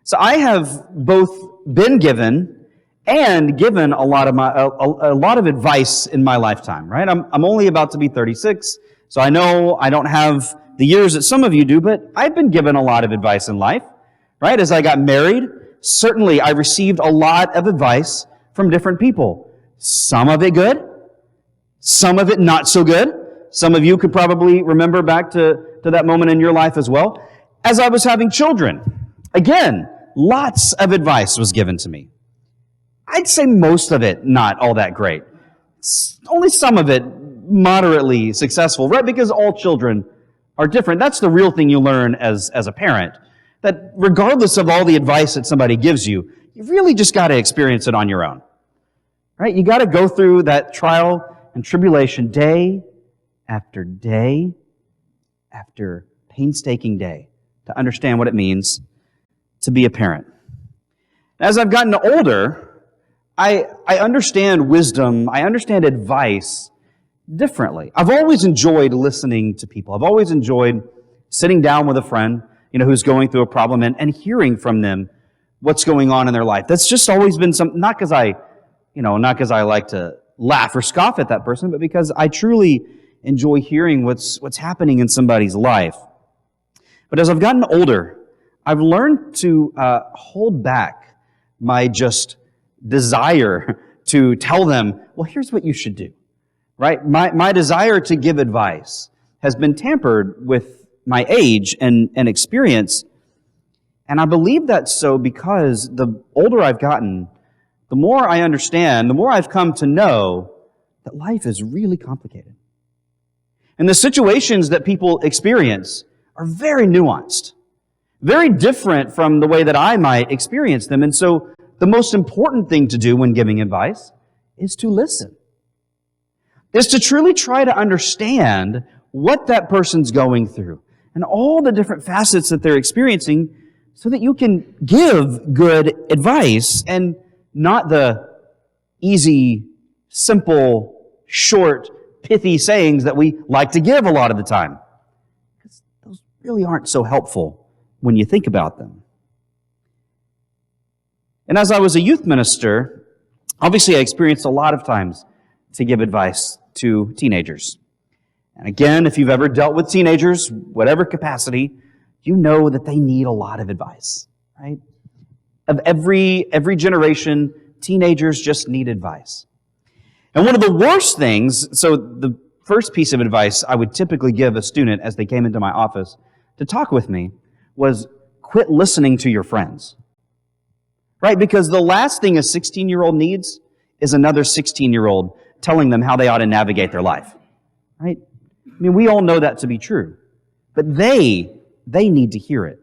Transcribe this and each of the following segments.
So I have both been given and given a lot of advice in my lifetime, right? I'm only about to be 36, so I know I don't have the years that some of you do, but I've been given a lot of advice in life, right? As I got married, certainly I received a lot of advice from different people. Some of it good, some of it not so good. Some of you could probably remember back to that moment in your life as well. As I was having children, again, lots of advice was given to me. I'd say most of it not all that great. Only some of it moderately successful, right? Because all children are different. That's the real thing you learn as a parent. That regardless of all the advice that somebody gives you, you really just got to experience it on your own. Right? You got to go through that trial and tribulation day after day after painstaking day to understand what it means to be a parent. As I've gotten older, I understand wisdom, I understand advice differently. I've always enjoyed listening to people. I've always enjoyed sitting down with a friend, who's going through a problem and hearing from them what's going on in their life. That's just always been something, not because I like to laugh or scoff at that person, but because I truly enjoy hearing what's happening in somebody's life. But as I've gotten older, I've learned to hold back my just desire to tell them, well, here's what you should do, right? My desire to give advice has been tampered with my age and experience. And I believe that's so because the older I've gotten, the more I understand, the more I've come to know that life is really complicated. And the situations that people experience are very nuanced, very different from the way that I might experience them. And so the most important thing to do when giving advice is to listen, is to truly try to understand what that person's going through and all the different facets that they're experiencing so that you can give good advice and not the easy, simple, short, pithy sayings that we like to give a lot of the time. Because those really aren't so helpful when you think about them. And as I was a youth minister, obviously I experienced a lot of times to give advice to teenagers. And again, if you've ever dealt with teenagers, whatever capacity, you know that they need a lot of advice, right? Of every generation, teenagers just need advice. And one of the worst things, so the first piece of advice I would typically give a student as they came into my office to talk with me was quit listening to your friends. Right? Because the last thing a 16-year-old needs is another 16-year-old telling them how they ought to navigate their life. Right? I mean, we all know that to be true. But they need to hear it.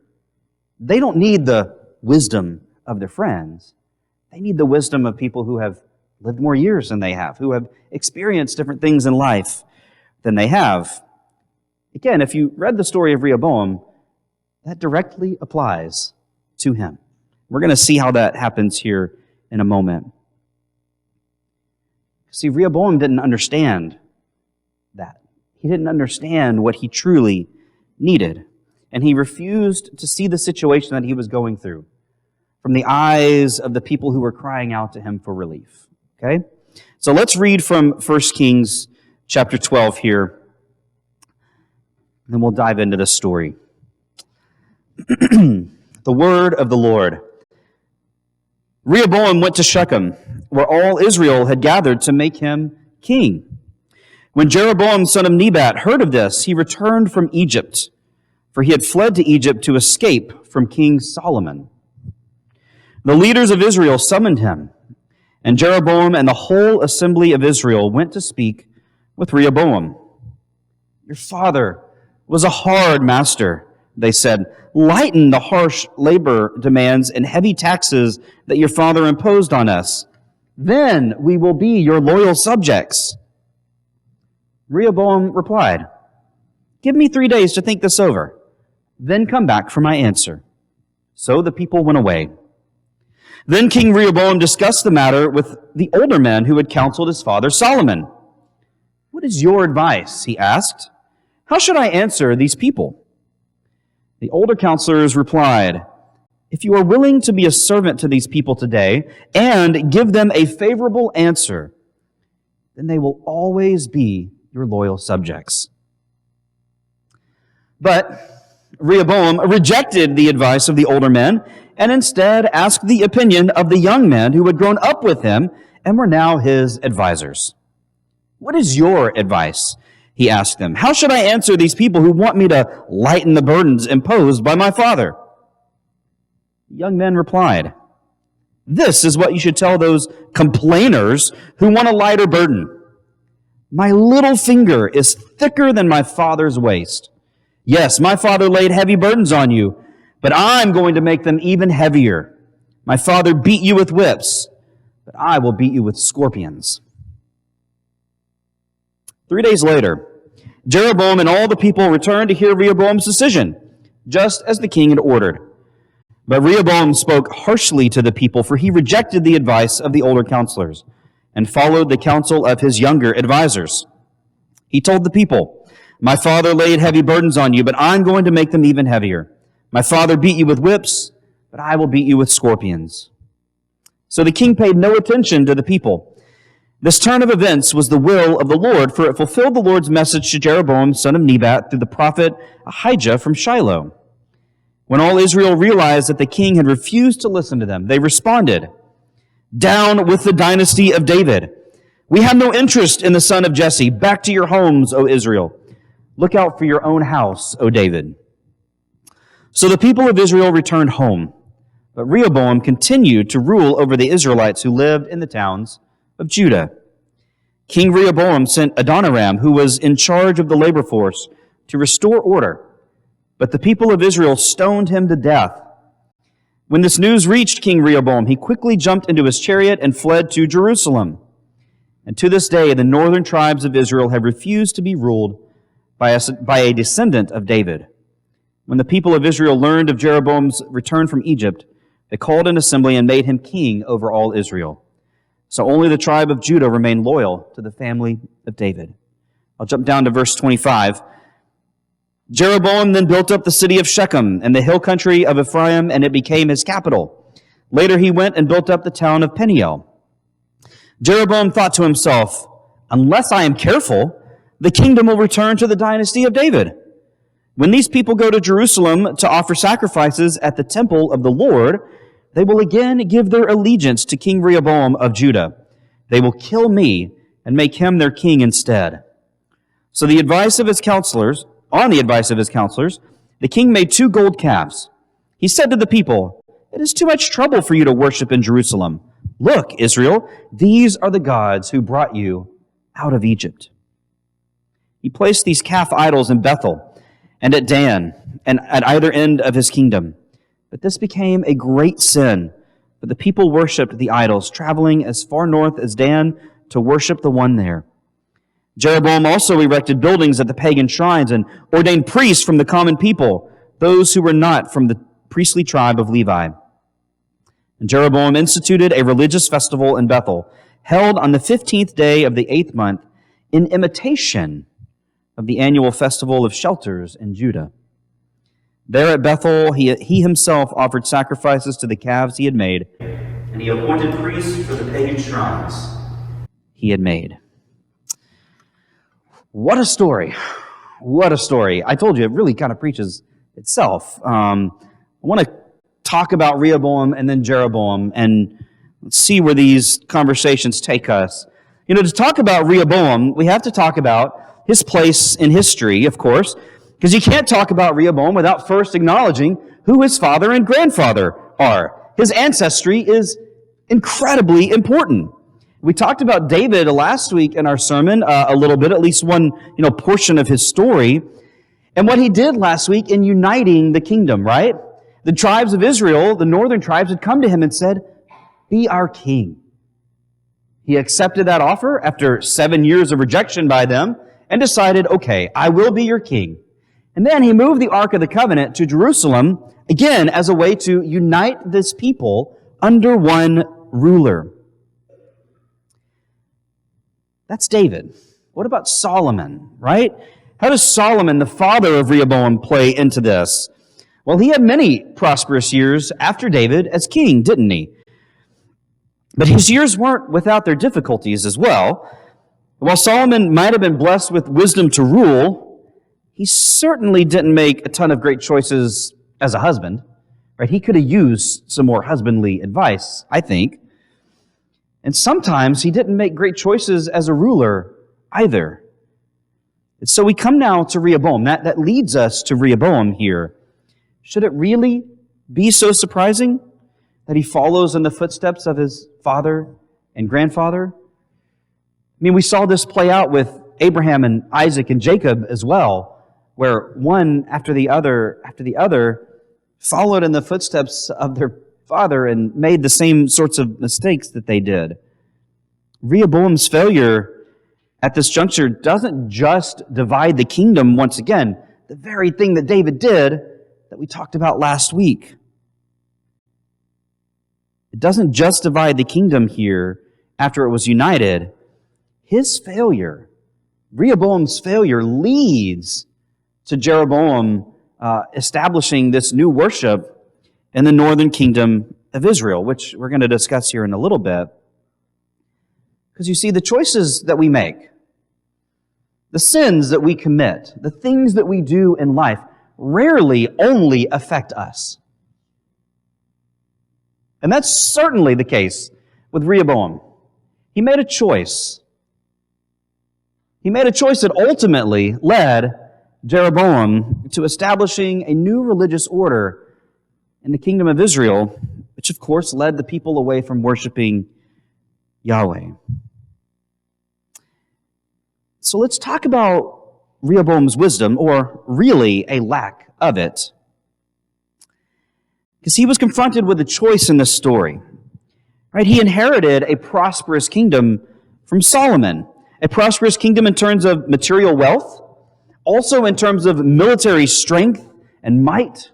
They don't need the wisdom of their friends. They need the wisdom of people who have lived more years than they have, who have experienced different things in life than they have. Again, if you read the story of Rehoboam, that directly applies to him. We're going to see how that happens here in a moment. See, Rehoboam didn't understand that. He didn't understand what he truly needed. And he refused to see the situation that he was going through from the eyes of the people who were crying out to him for relief. Okay? So let's read from 1 Kings chapter 12 here. And then we'll dive into this story. The word of the Lord. Rehoboam went to Shechem, where all Israel had gathered to make him king. When Jeroboam, son of Nebat, heard of this, he returned from Egypt, for he had fled to Egypt to escape from King Salomon. The leaders of Israel summoned him, and Jeroboam and the whole assembly of Israel went to speak with Rehoboam. Your father was a hard master, they said. Lighten the harsh labor demands and heavy taxes that your father imposed on us. Then we will be your loyal subjects. Rehoboam replied, Give me 3 days to think this over, then come back for my answer. So the people went away. Then King Rehoboam discussed the matter with the older men who had counseled his father Solomon. What is your advice? He asked. How should I answer these people? The older counselors replied, If you are willing to be a servant to these people today and give them a favorable answer, then they will always be your loyal subjects." But Rehoboam rejected the advice of the older men and instead asked the opinion of the young men who had grown up with him and were now his advisors. "What is your advice?" he asked them. "How should I answer these people who want me to lighten the burdens imposed by my father?" The young men replied, "This is what you should tell those complainers who want a lighter burden. My little finger is thicker than my father's waist. Yes, my father laid heavy burdens on you, but I'm going to make them even heavier. My father beat you with whips, but I will beat you with scorpions." 3 days later, Jeroboam and all the people returned to hear Rehoboam's decision, just as the king had ordered. But Rehoboam spoke harshly to the people, for he rejected the advice of the older counselors and followed the counsel of his younger advisors. He told the people, "My father laid heavy burdens on you, but I'm going to make them even heavier. My father beat you with whips, but I will beat you with scorpions." So the king paid no attention to the people. This turn of events was the will of the Lord, for it fulfilled the Lord's message to Jeroboam, son of Nebat, through the prophet Ahijah from Shiloh. When all Israel realized that the king had refused to listen to them, they responded, "Down with the dynasty of David. We have no interest in the son of Jesse. Back to your homes, O Israel. Look out for your own house, O David." So the people of Israel returned home, but Rehoboam continued to rule over the Israelites who lived in the towns of Judah. King Rehoboam sent Adoniram, who was in charge of the labor force, to restore order, but the people of Israel stoned him to death. When this news reached King Rehoboam, he quickly jumped into his chariot and fled to Jerusalem. And to this day, the northern tribes of Israel have refused to be ruled by a descendant of David. When the people of Israel learned of Jeroboam's return from Egypt, they called an assembly and made him king over all Israel. So only the tribe of Judah remained loyal to the family of David. I'll jump down to verse 25. Jeroboam then built up the city of Shechem and the hill country of Ephraim, and it became his capital. Later he went and built up the town of Peniel. Jeroboam thought to himself, "Unless I am careful, the kingdom will return to the dynasty of David. When these people go to Jerusalem to offer sacrifices at the temple of the Lord, they will again give their allegiance to King Rehoboam of Judah. They will kill me and make him their king instead." So on the advice of his counselors, the king made 2 gold calves. He said to the people, "It is too much trouble for you to worship in Jerusalem. Look, Israel, these are the gods who brought you out of Egypt." He placed these calf idols in Bethel and at Dan and at either end of his kingdom. But this became a great sin, for the people worshipped the idols, traveling as far north as Dan to worship the one there. Jeroboam also erected buildings at the pagan shrines and ordained priests from the common people, those who were not from the priestly tribe of Levi. And Jeroboam instituted a religious festival in Bethel, held on the 15th day of the 8th month, in imitation of the annual festival of shelters in Judah. There at Bethel, he himself offered sacrifices to the calves he had made, and he appointed priests for the pagan shrines he had made. What a story. What a story. I told you, it really kind of preaches itself. I want to talk about Rehoboam and then Jeroboam and see where these conversations take us. You know, to talk about Rehoboam, we have to talk about his place in history, of course, because you can't talk about Rehoboam without first acknowledging who his father and grandfather are. His ancestry is incredibly important. We talked about David last week in our sermon a little bit, at least one portion of his story, and what he did last week in uniting the kingdom, right? The tribes of Israel, the northern tribes, had come to him and said, "Be our king." He accepted that offer after 7 years of rejection by them and decided, "Okay, I will be your king." And then he moved the Ark of the Covenant to Jerusalem, again, as a way to unite this people under one ruler. That's David. What about Solomon, right? How does Solomon, the father of Rehoboam, play into this? Well, he had many prosperous years after David as king, didn't he? But his years weren't without their difficulties as well. While Solomon might have been blessed with wisdom to rule, he certainly didn't make a ton of great choices as a husband. Right? He could have used some more husbandly advice, I think. And sometimes he didn't make great choices as a ruler either. And so we come now to Rehoboam. That leads us to Rehoboam here. Should it really be so surprising that he follows in the footsteps of his father and grandfather? I mean, we saw this play out with Abraham and Isaac and Jacob as well, where one after the other followed in the footsteps of their father and made the same sorts of mistakes that they did. Rehoboam's failure at this juncture doesn't just divide the kingdom once again, the very thing that David did that we talked about last week. It doesn't just divide the kingdom here after it was united. His failure, Rehoboam's failure, leads to Jeroboam establishing this new worship in the northern kingdom of Israel, which we're going to discuss here in a little bit. Because you see, the choices that we make, the sins that we commit, the things that we do in life, rarely only affect us. And that's certainly the case with Rehoboam. He made a choice. He made a choice that ultimately led Jeroboam to establishing a new religious order in the kingdom of Israel, which of course led the people away from worshiping Yahweh. So let's talk about Rehoboam's wisdom, or really a lack of it. Because he was confronted with a choice in this story. Right? He inherited a prosperous kingdom from Solomon, a prosperous kingdom in terms of material wealth, also in terms of military strength and might.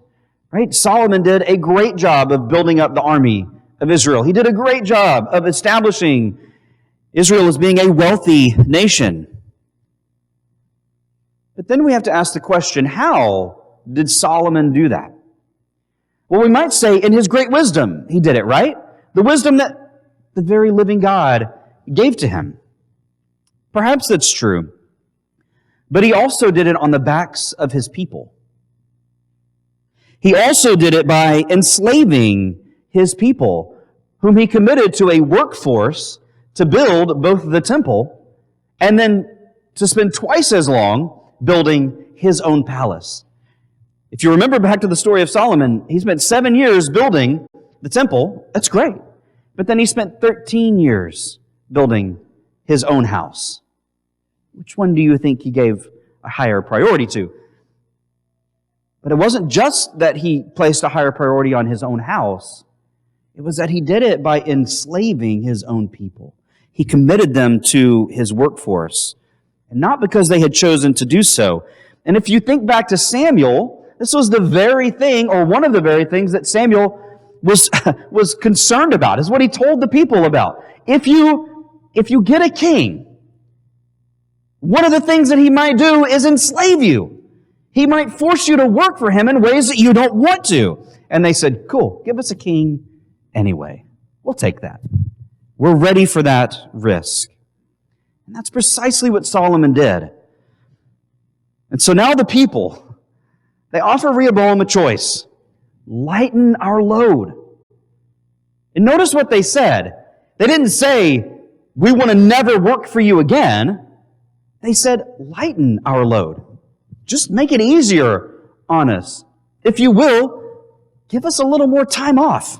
Right? Solomon did a great job of building up the army of Israel. He did a great job of establishing Israel as being a wealthy nation. But then we have to ask the question, how did Solomon do that? Well, we might say in his great wisdom, he did it, right? The wisdom that the very living God gave to him. Perhaps that's true. But he also did it on the backs of his people. He also did it by enslaving his people, whom he committed to a workforce to build both the temple and then to spend twice as long building his own palace. If you remember back to the story of Solomon, he spent 7 years building the temple. That's great. But then he spent 13 years building his own house. Which one do you think he gave a higher priority to? But it wasn't just that he placed a higher priority on his own house. It was that he did it by enslaving his own people. He committed them to his workforce, and not because they had chosen to do so. And if you think back to Samuel, this was the very thing, or one of the very things that Samuel was concerned about, is what he told the people about. If you get a king, one of the things that he might do is enslave you. He might force you to work for him in ways that you don't want to. And they said, cool, give us a king anyway. We'll take that. We're ready for that risk. And that's precisely what Solomon did. And so now the people, they offer Rehoboam a choice. Lighten our load. And notice what they said. They didn't say, we want to never work for you again. They said, lighten our load. Just make it easier on us. If you will, give us a little more time off.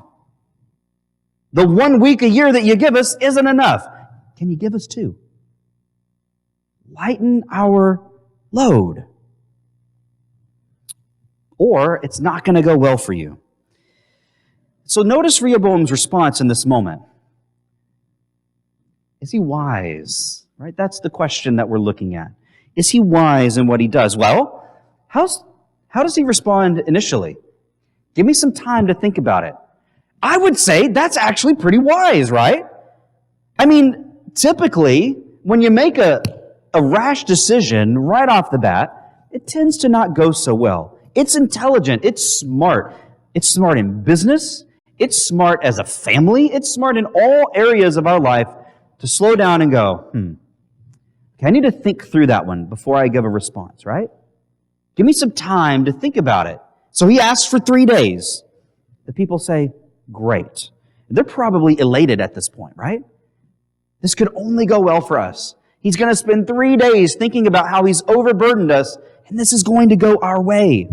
The 1 week a year that you give us isn't enough. Can you give us 2? Lighten our load. Or it's not going to go well for you. So notice Rehoboam's response in this moment. Is he wise? Right? That's the question that we're looking at. Is he wise in what he does? Well, how does he respond initially? Give me some time to think about it. I would say that's actually pretty wise, right? I mean, typically, when you make a rash decision right off the bat, it tends to not go so well. It's intelligent. It's smart. It's smart in business. It's smart as a family. It's smart in all areas of our life to slow down and go, okay, I need to think through that one before I give a response, right? Give me some time to think about it. So he asks for 3 days. The people say, great. They're probably elated at this point, right? This could only go well for us. He's going to spend 3 days thinking about how he's overburdened us, and this is going to go our way.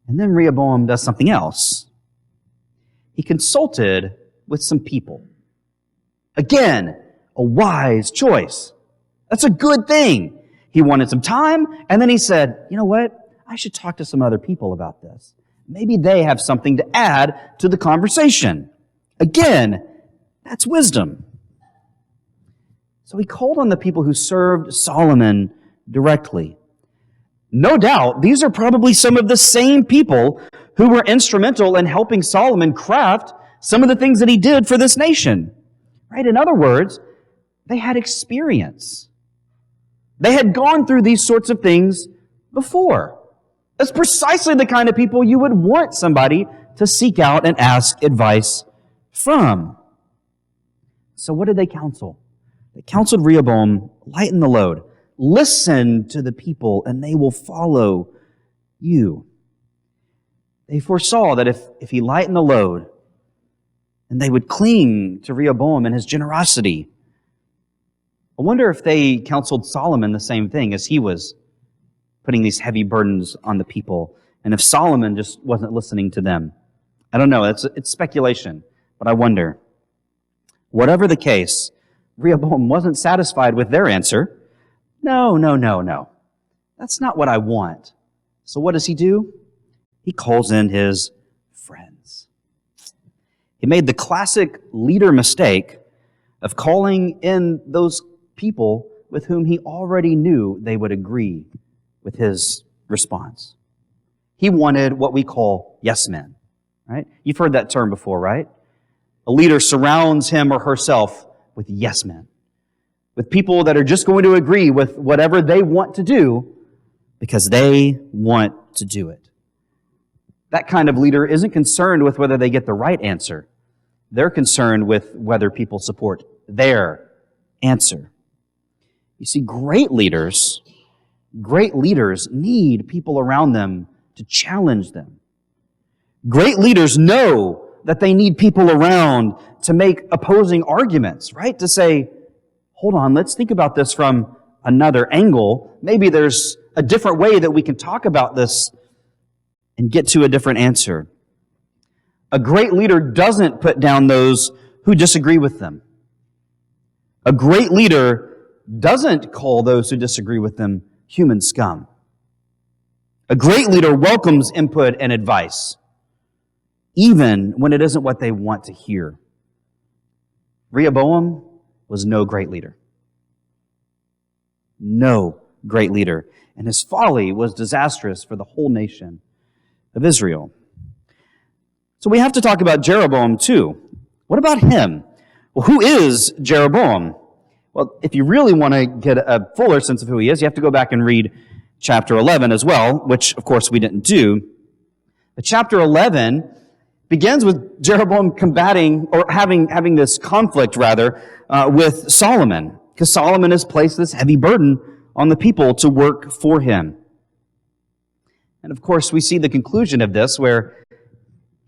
And then Rehoboam does something else. He consulted with some people. Again, a wise choice. That's a good thing. He wanted some time, and then he said, you know what? I should talk to some other people about this. Maybe they have something to add to the conversation. Again, that's wisdom. So he called on the people who served Solomon directly. No doubt, these are probably some of the same people who were instrumental in helping Solomon craft some of the things that he did for this nation. Right? In other words, they had experience. They had gone through these sorts of things before. That's precisely the kind of people you would want somebody to seek out and ask advice from. So what did they counsel? They counseled Rehoboam, lighten the load. Listen to the people, and they will follow you. They foresaw that if he lightened the load, and they would cling to Rehoboam and his generosity. I wonder if they counseled Solomon the same thing as he was putting these heavy burdens on the people, and if Solomon just wasn't listening to them. I don't know, it's speculation, but I wonder. Whatever the case, Rehoboam wasn't satisfied with their answer. No. That's not what I want. So what does he do? He calls in his friends. He made the classic leader mistake of calling in those people with whom he already knew they would agree with his response. He wanted what we call yes men, right? You've heard that term before, right? A leader surrounds him or herself with yes men, with people that are just going to agree with whatever they want to do because they want to do it. That kind of leader isn't concerned with whether they get the right answer. They're concerned with whether people support their answer. You see, great leaders need people around them to challenge them. Great leaders know that they need people around to make opposing arguments, right? To say, hold on, let's think about this from another angle. Maybe there's a different way that we can talk about this and get to a different answer. A great leader doesn't put down those who disagree with them. A great leader doesn't call those who disagree with them human scum. A great leader welcomes input and advice, even when it isn't what they want to hear. Rehoboam was no great leader. No great leader. And his folly was disastrous for the whole nation of Israel. So we have to talk about Jeroboam too. What about him? Well, who is Jeroboam? Well, if you really want to get a fuller sense of who he is, you have to go back and read chapter 11 as well, which, of course, we didn't do. But chapter 11 begins with Jeroboam combating, or having this conflict, with Solomon, because Solomon has placed this heavy burden on the people to work for him. And, of course, we see the conclusion of this, where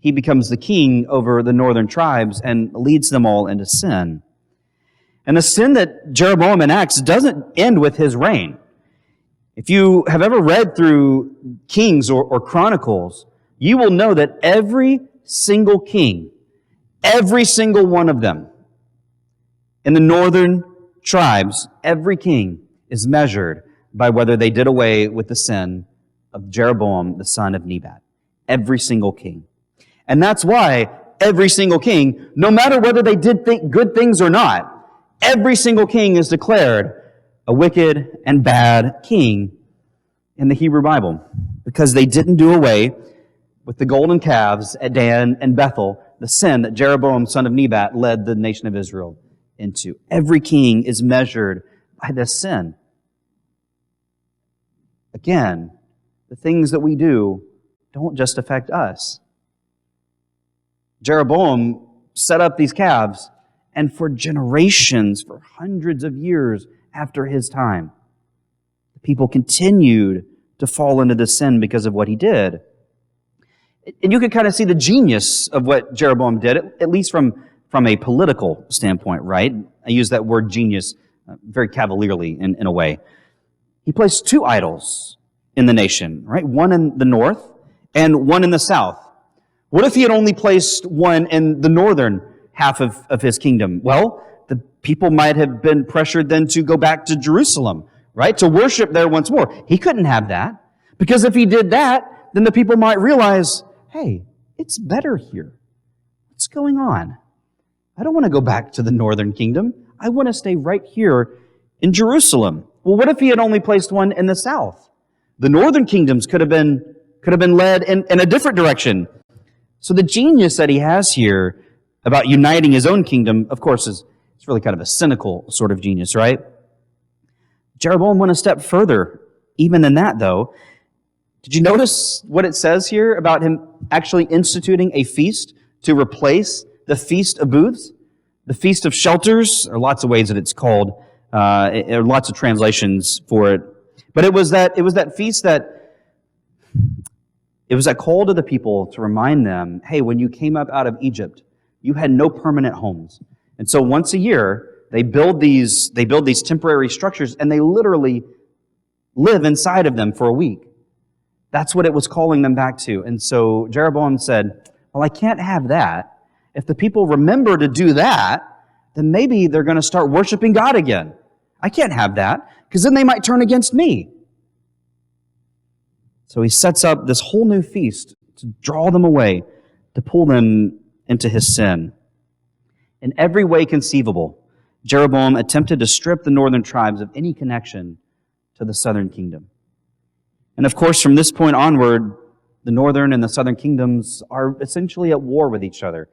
he becomes the king over the northern tribes and leads them all into sin. And the sin that Jeroboam enacts doesn't end with his reign. If you have ever read through Kings or Chronicles, you will know that every single king, every single one of them, in the northern tribes, every king is measured by whether they did away with the sin of Jeroboam, the son of Nebat. Every single king. And that's why every single king, no matter whether they did good things or not, every single king is declared a wicked and bad king in the Hebrew Bible, because they didn't do away with the golden calves at Dan and Bethel, the sin that Jeroboam, son of Nebat, led the nation of Israel into. Every king is measured by this sin. Again, the things that we do don't just affect us. Jeroboam set up these calves, and for generations, for hundreds of years after his time, the people continued to fall into this sin because of what he did. And you can kind of see the genius of what Jeroboam did, at least from a political standpoint, right? I use that word genius very cavalierly in a way. He placed two idols in the nation, right? One in the north and one in the south. What if he had only placed one in the northern half of his kingdom? Well, the people might have been pressured then to go back to Jerusalem, right? To worship there once more. He couldn't have that, because if he did that, then the people might realize, hey, it's better here. What's going on? I don't want to go back to the northern kingdom. I want to stay right here in Jerusalem. Well, what if he had only placed one in the south? The northern kingdoms could have been led in a different direction. So the genius that he has here about uniting his own kingdom, of course, it's really kind of a cynical sort of genius, right? Jeroboam went a step further, even than that, though. Did you notice what it says here about him actually instituting a feast to replace the Feast of Booths? The Feast of Shelters? There are lots of ways that it's called. There are lots of translations for it. But it was that feast that it was that call to the people to remind them, hey, when you came up out of Egypt, you had no permanent homes. And so once a year, they build these temporary structures, and they literally live inside of them for a week. That's what it was calling them back to. And so Jeroboam said, well, I can't have that. If the people remember to do that, then maybe they're going to start worshiping God again. I can't have that, because then they might turn against me. So he sets up this whole new feast to draw them away, to pull them into his sin. In every way conceivable, Jeroboam attempted to strip the northern tribes of any connection to the southern kingdom. And of course, from this point onward, the northern and the southern kingdoms are essentially at war with each other.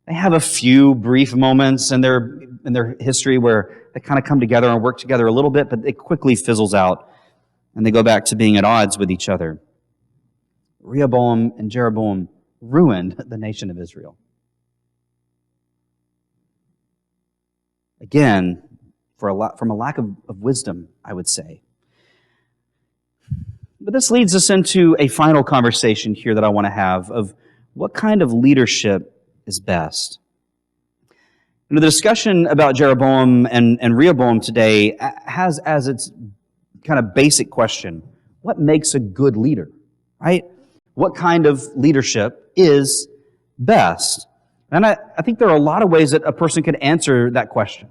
They have a few brief moments in their history where they kind of come together and work together a little bit, but it quickly fizzles out, and they go back to being at odds with each other. Rehoboam and Jeroboam ruined the nation of Israel. Again, from a lack of wisdom, I would say. But this leads us into a final conversation here that I want to have of what kind of leadership is best. And the discussion about Jeroboam and Rehoboam today has as its kind of basic question, what makes a good leader, right? What kind of leadership is best? And I think there are a lot of ways that a person could answer that question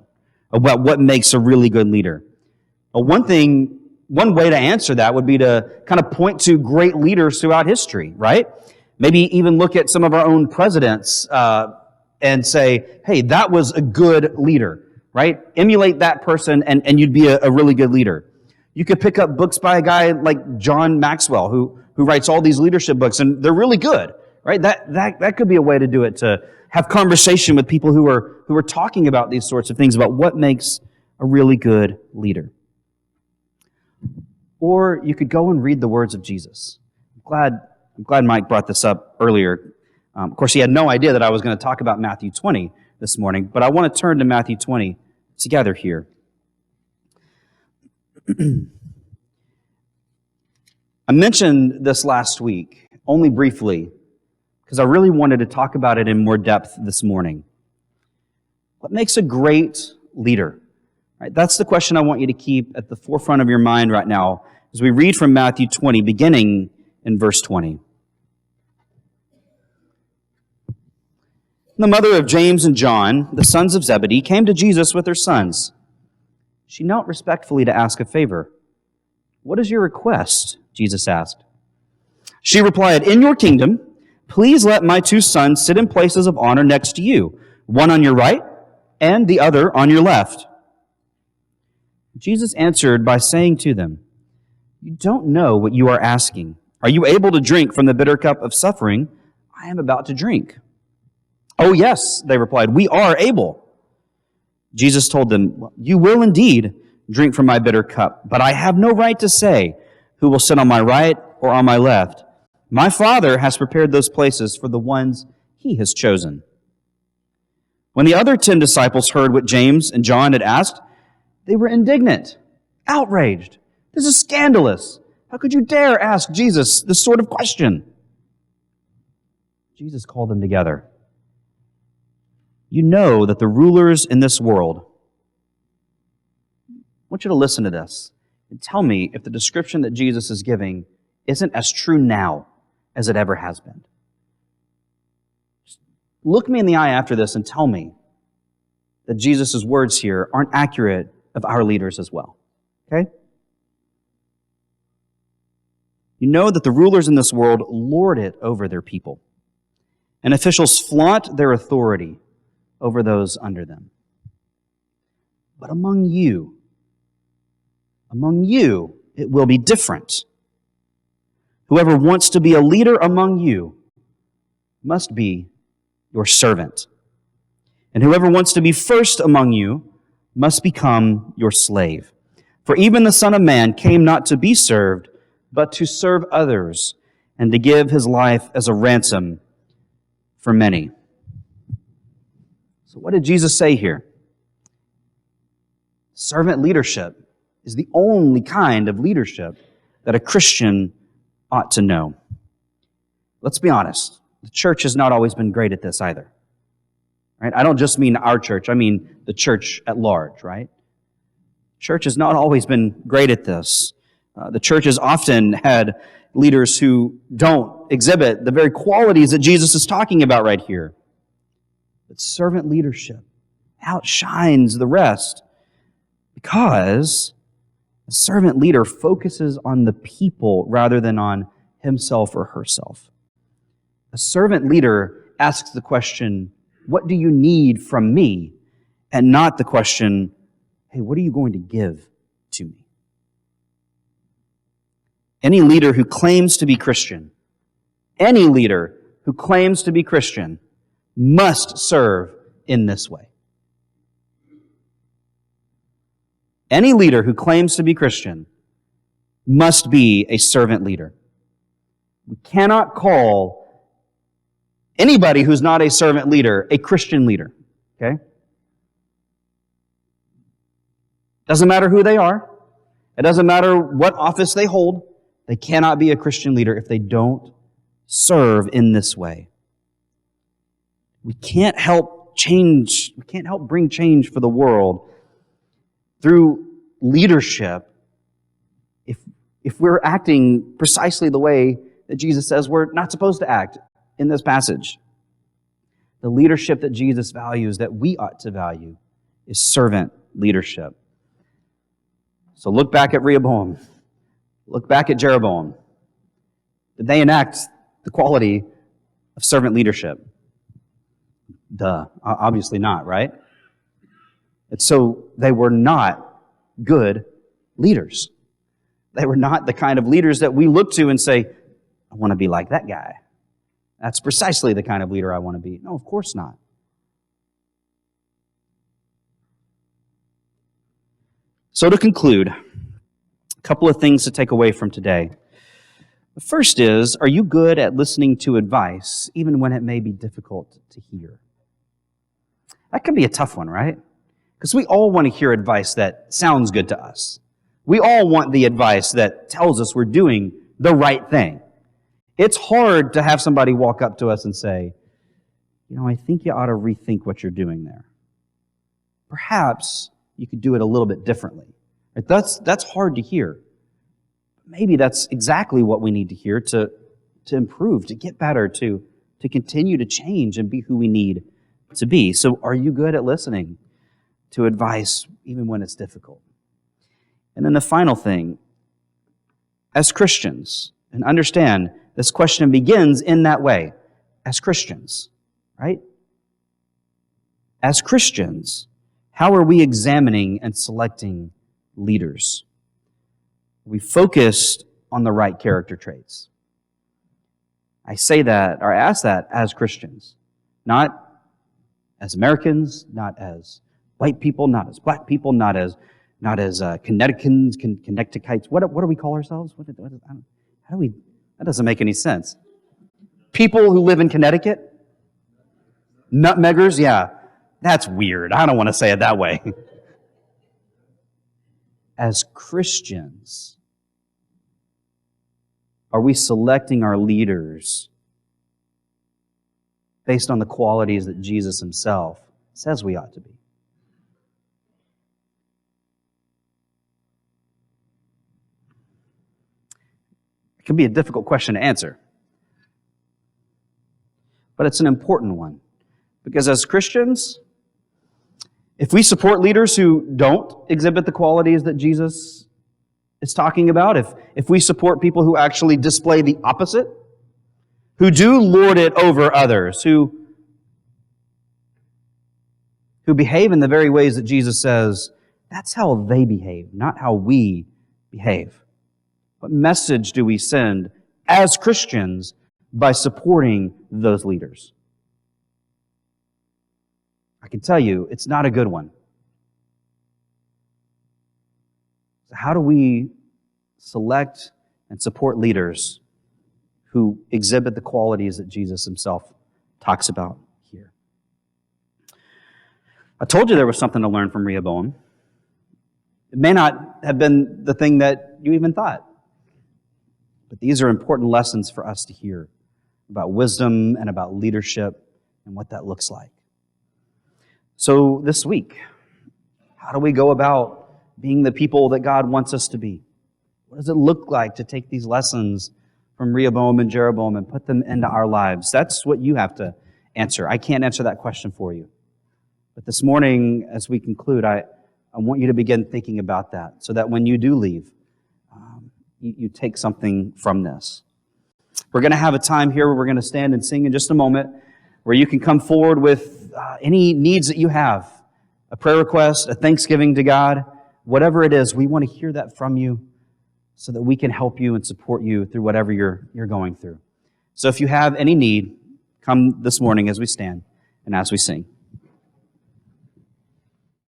about what makes a really good leader. One way to answer that would be to kind of point to great leaders throughout history, right? Maybe even look at some of our own presidents and say, hey, that was a good leader, right? Emulate that person and you'd be a really good leader. You could pick up books by a guy like John Maxwell who writes all these leadership books, and they're really good, right? That could be a way to do it, to have conversation with people who are talking about these sorts of things, about what makes a really good leader. Or you could go and read the words of Jesus. I'm glad Mike brought this up earlier. Of course, he had no idea that I was going to talk about Matthew 20 this morning, but I want to turn to Matthew 20 together here. I mentioned this last week, only briefly, because I really wanted to talk about it in more depth this morning. What makes a great leader? Right, that's the question I want you to keep at the forefront of your mind right now as we read from Matthew 20, beginning in verse 20. The mother of James and John, the sons of Zebedee, came to Jesus with her sons. She knelt respectfully to ask a favor. "What is your request?" Jesus asked. She replied, "In your kingdom, please let my 2 sons sit in places of honor next to you, one on your right and the other on your left." Jesus answered by saying to them, "You don't know what you are asking. Are you able to drink from the bitter cup of suffering I am about to drink?" "Oh, yes," they replied, "we are able." Jesus told them, "You will indeed drink from my bitter cup, but I have no right to say, who will sit on my right or on my left. My Father has prepared those places for the ones He has chosen." When the other 10 disciples heard what James and John had asked, they were indignant, outraged. "This is scandalous. How could you dare ask Jesus this sort of question?" Jesus called them together. "You know that the rulers in this world," I want you to listen to this and tell me if the description that Jesus is giving isn't as true now as it ever has been. Just look me in the eye after this and tell me that Jesus' words here aren't accurate of our leaders as well. Okay? "You know that the rulers in this world lord it over their people, and officials flaunt their authority over those under them. But among you, it will be different. Whoever wants to be a leader among you must be your servant. And whoever wants to be first among you must become your slave. For even the Son of Man came not to be served, but to serve others, and to give His life as a ransom for many." So what did Jesus say here? Servant leadership is the only kind of leadership that a Christian ought to know. Let's be honest. The church has not always been great at this either. Right? I don't just mean our church. I mean the church at large, right? Church has not always been great at this. The church has often had leaders who don't exhibit the very qualities that Jesus is talking about right here. But servant leadership outshines the rest because a servant leader focuses on the people rather than on himself or herself. A servant leader asks the question, "What do you need from me?" and not the question, "Hey, what are you going to give to me?" Any leader who claims to be Christian, must serve in this way. Any leader who claims to be Christian must be a servant leader. We cannot call anybody who's not a servant leader a Christian leader, okay? Doesn't matter who they are. It doesn't matter what office they hold. They cannot be a Christian leader if they don't serve in this way. We can't help change. We can't help bring change for the world through leadership if we're acting precisely the way that Jesus says we're not supposed to act in this passage. The leadership that Jesus values, that we ought to value, is servant leadership. So look back at Rehoboam. Look back at Jeroboam. Did they enact the quality of servant leadership? Obviously not, right? And so they were not good leaders. They were not the kind of leaders that we look to and say, "I want to be like that guy. That's precisely the kind of leader I want to be." No, of course not. So to conclude, a couple of things to take away from today. The first is, are you good at listening to advice, even when it may be difficult to hear? That can be a tough one, right? Because we all want to hear advice that sounds good to us. We all want the advice that tells us we're doing the right thing. It's hard to have somebody walk up to us and say, "I think you ought to rethink what you're doing there. Perhaps you could do it a little bit differently." Right? That's hard to hear. Maybe that's exactly what we need to hear to improve, to get better, to continue to change and be who we need to be. So are you good at listening to advice even when it's difficult? And then the final thing, as Christians, and understand this question begins in that way, as Christians, right? As Christians, how are we examining and selecting leaders? We focused on the right character traits. I say that, or I ask that as Christians, not as Americans, not as white people, not as black people, not as not as Connecticans, Connecticutites. What do we call ourselves? How do we? That doesn't make any sense. People who live in Connecticut? Nutmeggers? Yeah, that's weird. I don't want to say it that way. As Christians, are we selecting our leaders based on the qualities that Jesus himself says we ought to be? It can be a difficult question to answer, but it's an important one. Because as Christians, if we support leaders who don't exhibit the qualities that Jesus is talking about, if we support people who actually display the opposite, who do lord it over others, who behave in the very ways that Jesus says, that's how they behave, not how we behave. What message do we send as Christians by supporting those leaders? I can tell you, it's not a good one. So how do we select and support leaders who exhibit the qualities that Jesus himself talks about here? I told you there was something to learn from Rehoboam. It may not have been the thing that you even thought, but these are important lessons for us to hear about wisdom and about leadership and what that looks like. So this week, how do we go about being the people that God wants us to be? What does it look like to take these lessons from Rehoboam and Jeroboam and put them into our lives? That's what you have to answer. I can't answer that question for you. But this morning, as we conclude, I want you to begin thinking about that so that when you do leave, you take something from this. We're going to have a time here where we're going to stand and sing in just a moment, where you can come forward with any needs that you have, a prayer request, a thanksgiving to God, whatever it is, we want to hear that from you so that we can help you and support you through whatever you're going through. So if you have any need, come this morning as we stand and as we sing.